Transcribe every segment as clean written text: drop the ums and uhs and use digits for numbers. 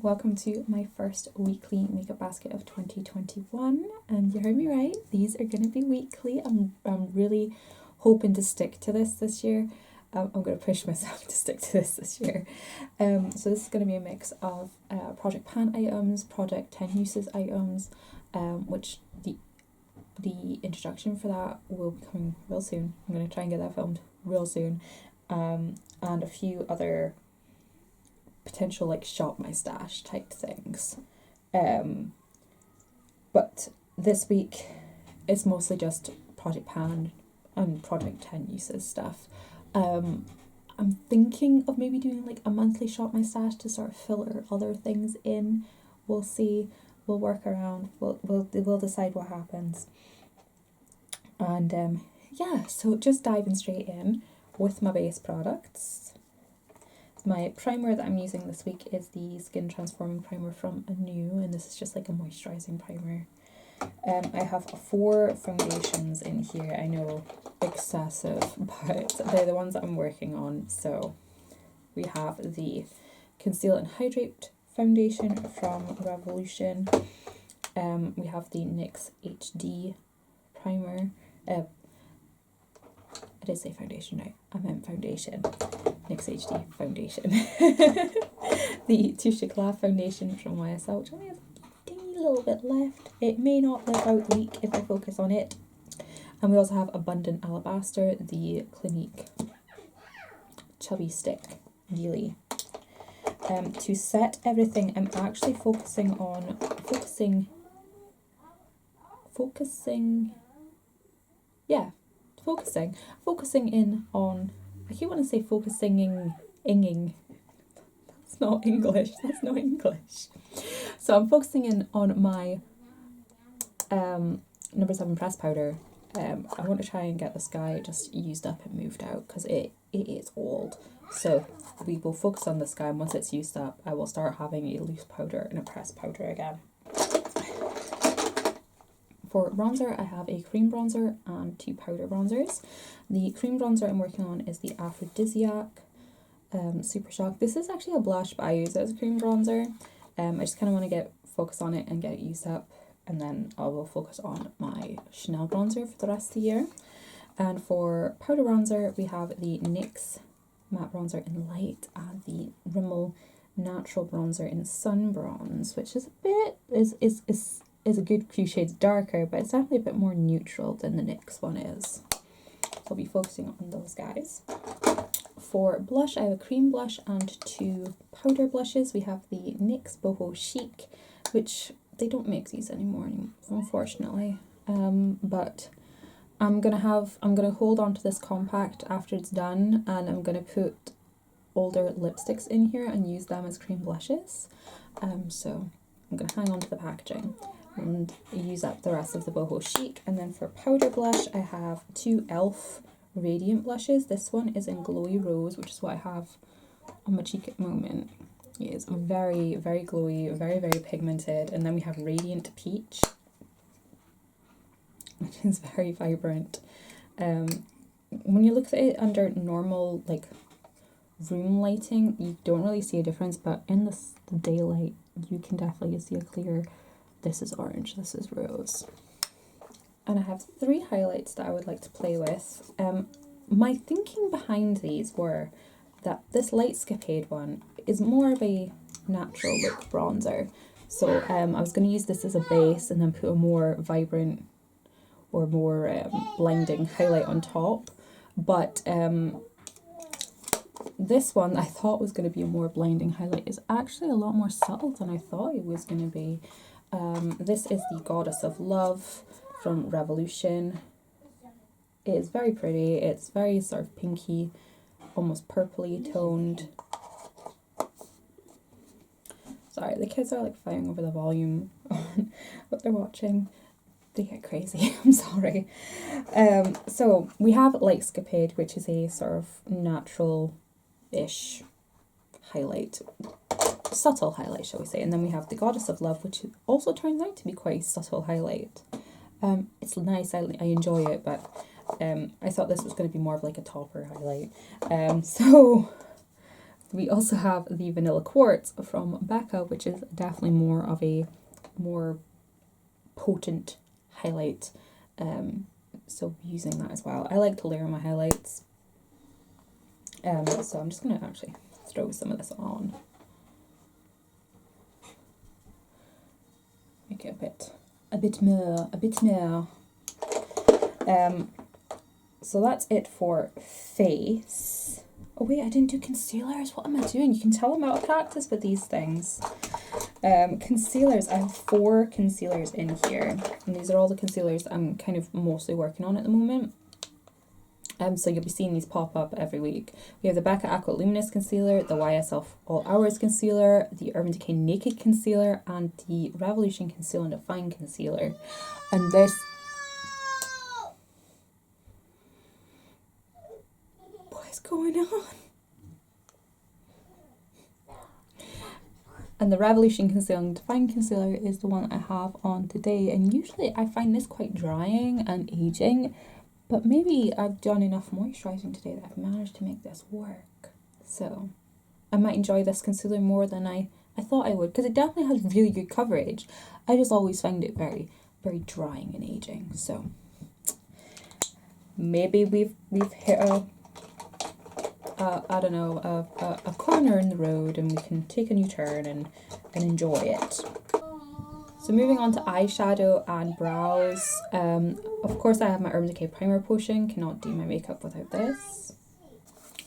welcome to my first weekly makeup basket of 2021, and you heard me right, these are going to be weekly. I'm really hoping to stick to this year. I'm going to push myself to stick to this year. So this is going to be a mix of Project Pan items, Project 10 Uses items, which the introduction for that will be coming real soon. I'm going to try and get that filmed real soon, and a few other potential like shop my stash type things. But this week it's mostly just Project Pan and Project 10 Uses stuff. I'm thinking of maybe doing like a monthly shop my stash to sort of filter other things in. We'll see. We'll work around. We'll decide what happens. And yeah, so just diving straight in with my base products. My primer that I'm using this week is the Skin Transforming Primer from Anew, and this is just like a moisturising primer. I have 4 foundations in here. I know, excessive, but they're the ones that I'm working on. So we have the Conceal and Hydrate foundation from Revolution. We have the NYX HD primer. I did say foundation, right? I meant foundation. NYX HD foundation. The Touche Eclat foundation from YSL, which only has a teeny little bit left. It may not live out the week if I focus on it. And we also have Abundant Alabaster, the Clinique Chubby Stick Dealy. To set everything, I'm actually focusing in on, I keep wanting to say inging. That's not English. So I'm focusing in on my number 7 press powder. I want to try and get this guy just used up and moved out because it is old. So we will focus on this guy, and once it's used up, I will start having a loose powder and a pressed powder again. For bronzer, I have a cream bronzer and 2 powder bronzers. The cream bronzer I'm working on is the Aphrodisiac Super Shock. This is actually a blush, but I use it as a cream bronzer. I just kind of want to focus on it and get it used up, and then I will focus on my Chanel bronzer for the rest of the year. And for powder bronzer, we have the NYX Matte Bronzer in Light and the Rimmel Natural Bronzer in Sun Bronze, which is a good few shades darker, but it's definitely a bit more neutral than the NYX one is. So I'll be focusing on those guys. For blush, I have a cream blush and 2 powder blushes. We have the NYX Boho Chic, which they don't make these anymore, unfortunately. But I'm gonna hold on to this compact after it's done, and I'm gonna put older lipsticks in here and use them as cream blushes. So I'm gonna hang on to the packaging and use up the rest of the Boho Chic. And then for powder blush, I have 2 e.l.f. Radiant blushes. This one is in Glowy Rose, which is what I have on my cheek at the moment. It is very, very glowy, very, very pigmented. And then we have Radiant Peach, which is very vibrant. When you look at it under normal like room lighting, you don't really see a difference, but in the daylight, you can definitely see a clear, this is orange, this is rose. And I have 3 highlights that I would like to play with. My thinking behind these were that this Lightscapade one is more of a natural look bronzer. So I was going to use this as a base and then put a more vibrant or more blinding highlight on top. But this one I thought was going to be a more blinding highlight is actually a lot more subtle than I thought it was going to be. This is the Goddess of Love from Revolution. It is very pretty. It's very sort of pinky, almost purpley toned. Sorry, the kids are like fighting over the volume on what they're watching. They get crazy. I'm sorry. So we have Lightscapade, which is a sort of natural-ish highlight. Subtle highlight, shall we say. And then we have the Goddess of Love, which also turns out to be quite a subtle highlight. It's nice, I enjoy it, but I thought this was going to be more of like a topper highlight. So We also have the Vanilla Quartz from Becca, which is definitely more of a more potent highlight. So using that as well. I like to layer my highlights. So I'm just going to actually throw some of this on. Make it a bit more. So that's it for face. Oh wait, I didn't do concealers. What am I doing? You can tell I'm out of practice with these things. Concealers, I have 4 concealers in here. And these are all the concealers I'm kind of mostly working on at the moment. So you'll be seeing these pop up every week. We have the Becca Aqua Luminous Concealer, the YSL All Hours Concealer, the Urban Decay Naked Concealer, and the Revolution Conceal and Define Concealer. And this... What is going on? And the Revolution Conceal and Define Concealer is the one I have on today. And usually I find this quite drying and aging. But maybe I've done enough moisturising today that I've managed to make this work. So I might enjoy this concealer more than I thought I would, because it definitely has really good coverage. I just always find it very, very drying and aging. So maybe we've hit a corner in the road and we can take a new turn and enjoy it. So moving on to eyeshadow and brows. Of course I have my Urban Decay Primer Potion. Cannot do my makeup without this.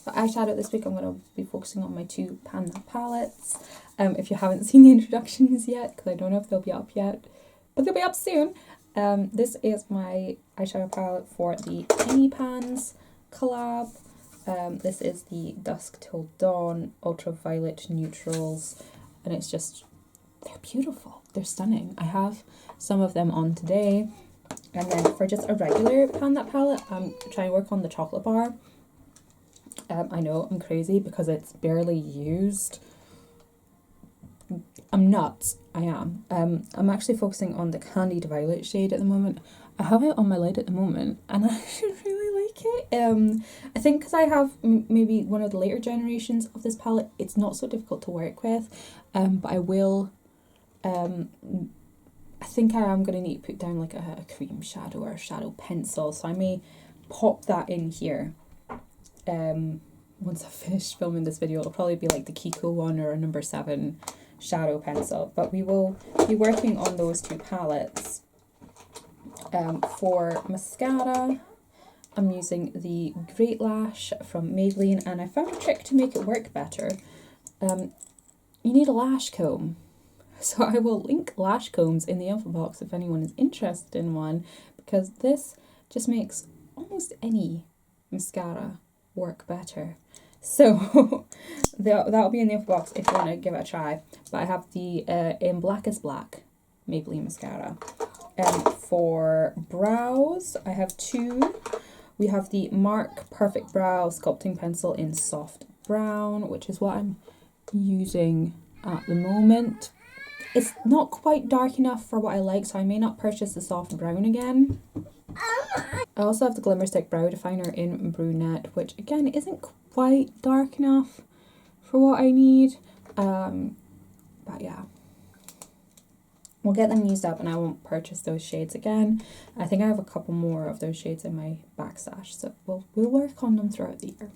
For eyeshadow this week I'm going to be focusing on my 2 Panda palettes. If you haven't seen the introductions yet, because I don't know if they'll be up yet, but they'll be up soon. This is my eyeshadow palette for the Tiny Pans collab. This is the Dusk Till Dawn Ultraviolet Neutrals, and it's just, they're beautiful. They're stunning. I have some of them on today. And then for just a regular Panda palette, I'm trying to work on the chocolate bar. I know I'm crazy because it's barely used. I'm nuts. I am. I'm actually focusing on the Candied Violet shade at the moment. I have it on my lid at the moment and I actually really like it. I think because I have maybe one of the later generations of this palette, it's not so difficult to work with. But I will... I think I am going to need to put down like a cream shadow or a shadow pencil, so I may pop that in here once I've finished filming this video. It'll probably be like the Kiko one or a number 7 shadow pencil, but we will be working on those 2 palettes. For mascara, I'm using the Great Lash from Maybelline, and I found a trick to make it work better. You need a lash comb. So I will link lash combs in the info box if anyone is interested in one, because this just makes almost any mascara work better. So that'll be in the info box if you want to give it a try. But I have the in Black is Black Maybelline mascara. For brows, I have 2. We have the Mark Perfect Brow Sculpting Pencil in Soft Brown, which is what I'm using at the moment. It's not quite dark enough for what I like, so I may not purchase the soft brown again. I also have the Glimmer Stick Brow Definer in Brunette, which again isn't quite dark enough for what I need. But yeah, we'll get them used up and I won't purchase those shades again. I think I have a couple more of those shades in my backstash, so we'll work on them throughout the year.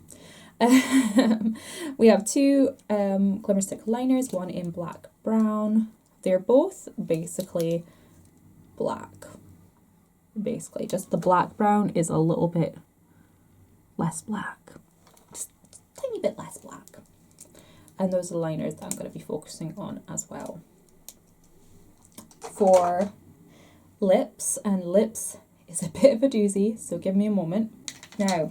We have 2 Glimmer Stick liners, one in Black Brown. They're both basically black. Basically, just the Black Brown is a little bit less black. Just a tiny bit less black. And those are the liners that I'm going to be focusing on as well. For lips, and lips is a bit of a doozy, so give me a moment. Now,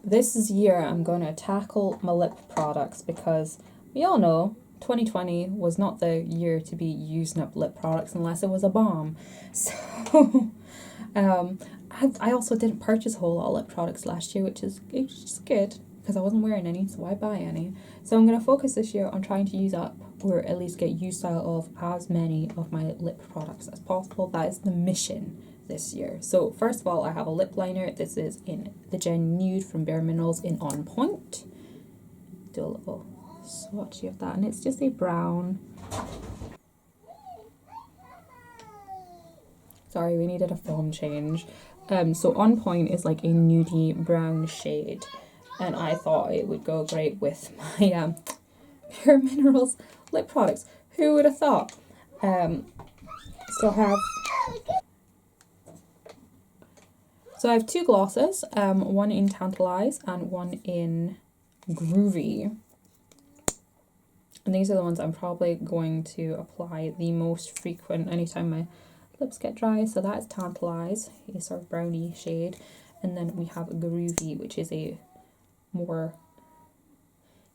this year I'm going to tackle my lip products because we all know 2020 was not the year to be using up lip products unless it was a bomb. So I also didn't purchase a whole lot of lip products last year, which is good because I wasn't wearing any, so why buy any? So I'm going to focus this year on trying to use up, or at least get use out of, as many of my lip products as possible. That is the mission this year. So first of all, I have a lip liner. This is in the Gen Nude from Bare Minerals in On Point. do a little swatchy of that, and it's just a brown. Sorry, we needed a film change. So On Point is like a nudie brown shade, and I thought it would go great with my Bare Minerals lip products. Who would have thought? So I have two glosses, one in Tantalize and one in Groovy. And these are the ones I'm probably going to apply the most frequent anytime my lips get dry. So that is Tantalize, a sort of brownie shade. And then we have Groovy, which is a more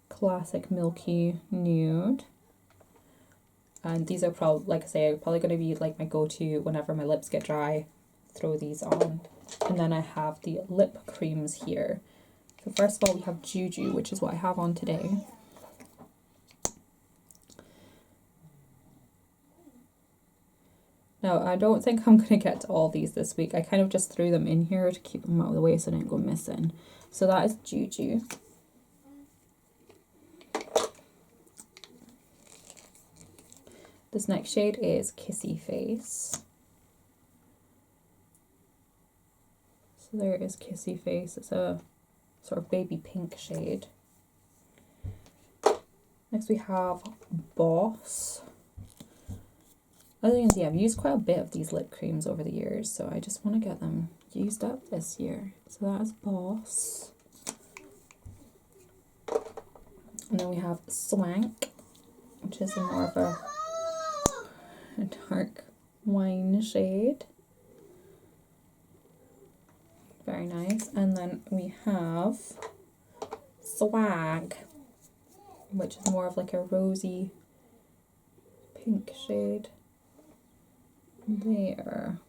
classic milky nude. And these are probably, like I say, probably going to be like my go-to whenever my lips get dry. Throw these on. And then I have the lip creams here. So first of all, we have Juju, which is what I have on today. Now, I don't think I'm going to get to all these this week. I kind of just threw them in here to keep them out of the way so they don't go missing. So that is Juju. This next shade is Kissy Face. So there is Kissy Face. It's a sort of baby pink shade. Next we have Boss. As you can see, I've used quite a bit of these lip creams over the years, so I just want to get them used up this year. So that is Boss. And then we have Swank, which is more of a dark wine shade. Very nice. And then we have Swag, which is more of like a rosy pink shade. There.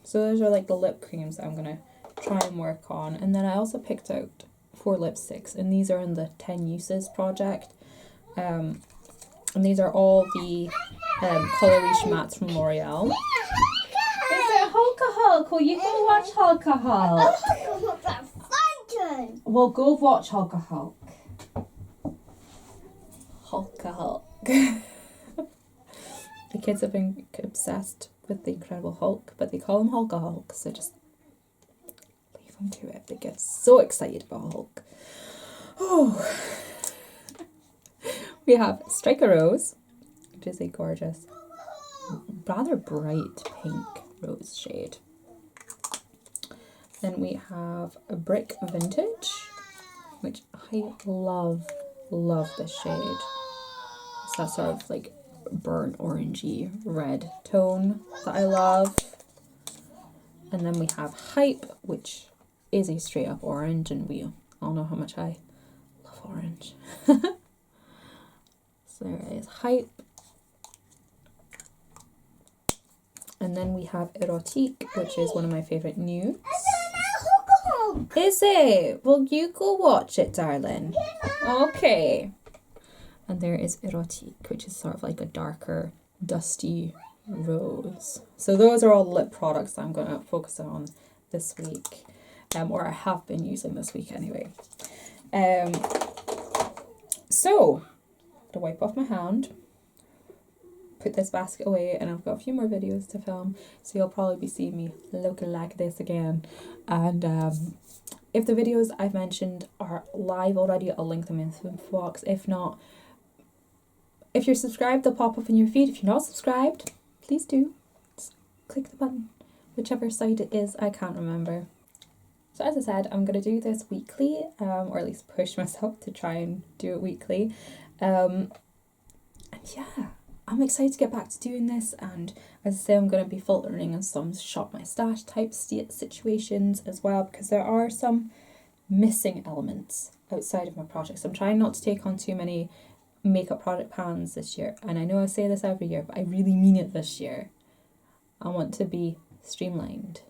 So those are like the lip creams that I'm going to try and work on. And then I also picked out 4 lipsticks, and these are in the 10 Uses project. And these are all the Colour Riche mattes from L'Oreal. Is it Hulka Hulk? Will you go watch Hulka Hulk? We'll go watch Hulka Hulk. Hulka Hulk. The kids have been obsessed with the Incredible Hulk, but they call him Hulka Hulk, so just leave them to it. They get so excited about Hulk. Oh. We have Strike a Rose, which is a gorgeous, rather bright pink rose shade. Then we have a Brick Vintage, which I love this shade. It's that sort of like burnt orangey red tone that I love. And then we have Hype, which is a straight up orange, and we all know how much I love orange. So there is Hype. And then we have Erotique, which is one of my favourite nudes. Is it? Well, you go watch it, darling. Okay. And there is Erotique, which is sort of like a darker, dusty rose. So those are all the lip products that I'm going to focus on this week. Or I have been using this week anyway. So, to wipe off my hand, put this basket away, and I've got a few more videos to film, so you'll probably be seeing me looking like this again. And if the videos I've mentioned are live already, I'll link them in the info box. If not, if you're subscribed, they'll pop up in your feed. If you're not subscribed, please do. Just click the button, whichever site it is, I can't remember. So as I said, I'm going to do this weekly, or at least push myself to try and do it weekly. And yeah, I'm excited to get back to doing this, and as I say, I'm going to be filtering in some shop my stash type situations as well, because there are some missing elements outside of my projects. I'm trying not to take on too many makeup product pans this year, and I know I say this every year, but I really mean it this year. I want to be streamlined.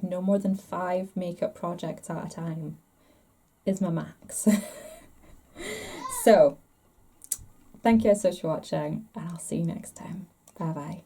No more than 5 makeup projects at a time is my max. So, thank you so much for watching, and I'll see you next time. Bye bye.